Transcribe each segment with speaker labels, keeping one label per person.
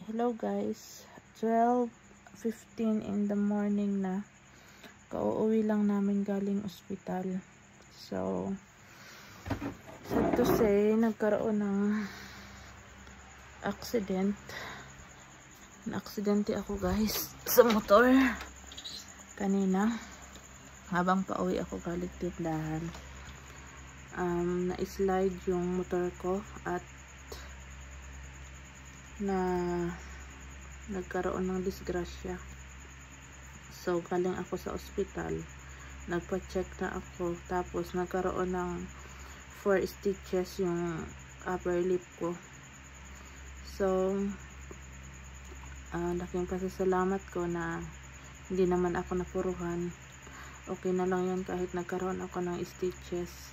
Speaker 1: Hello guys, 12:15 in the morning na. Kauuwi lang namin galing ospital. So, sad to say, nagkaroon ng accident. Na-aksidente ako guys sa motor kanina habang pauwi ako galing tindahan. Na-slide yung motor ko at nagkaroon ng disgrasya. So galing ako sa ospital, nagpa-check na ako, tapos nagkaroon ng 4 stitches yung upper lip ko. So laking pasasalamat ko na hindi naman ako napuruhan. Okay na lang yan kahit nagkaroon ako ng stitches.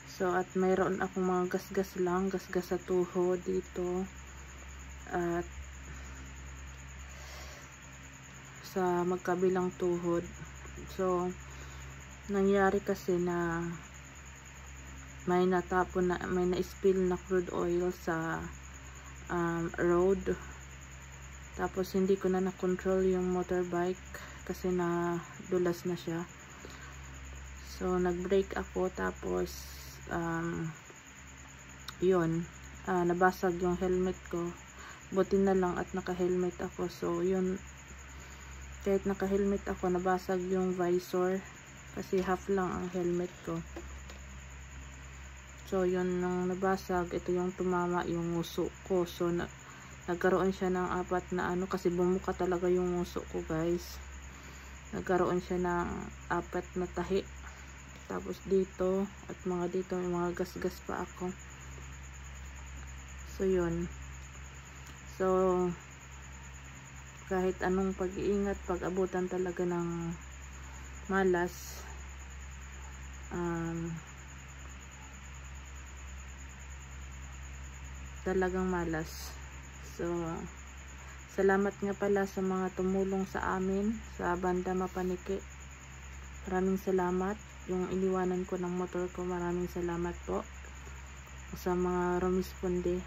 Speaker 1: So at mayroon akong mga gasgas sa tuhod dito at sa magkabilang tuhod. So nangyari kasi na may na-spill na crude oil sa road, tapos hindi ko na control yung motorbike kasi na dulas na siya. So nag-brake ako, tapos yun, nabasag yung helmet ko. Buti na lang at naka-helmet ako. So yun, kahit naka-helmet ako, nabasag yung visor kasi half lang ang helmet ko. So yun, nung nabasag, ito yung tumama yung nguso ko. So nagkaroon siya ng 4 na kasi bumuka talaga yung nguso ko guys. Nagkaroon siya ng 4 na tahi. Tapos dito at mga dito may mga gasgas pa ako. So yun. So kahit anong pag-iingat, pag-abutan talaga ng malas, talagang malas. So salamat nga pala sa mga tumulong sa amin sa Banda Mapaniki. Maraming salamat. Yung iniwanan ko ng motor ko, maraming salamat po sa mga rumisponde.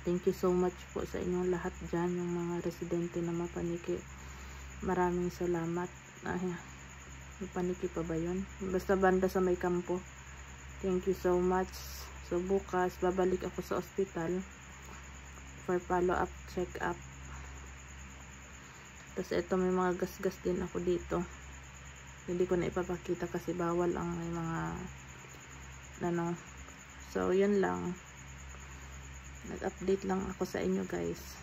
Speaker 1: Thank you so much po sa inyong lahat dyan, yung mga residente na Mapaniki. Maraming salamat. Mapaniki pa ba yun? Basta banda sa may kampo. Thank you so much. So bukas babalik ako sa ospital for follow-up check-up. Tapos ito, may mga gasgas din ako dito. Hindi ko na ipapakita kasi bawal ang may mga So yun lang, nag-update lang ako sa inyo guys.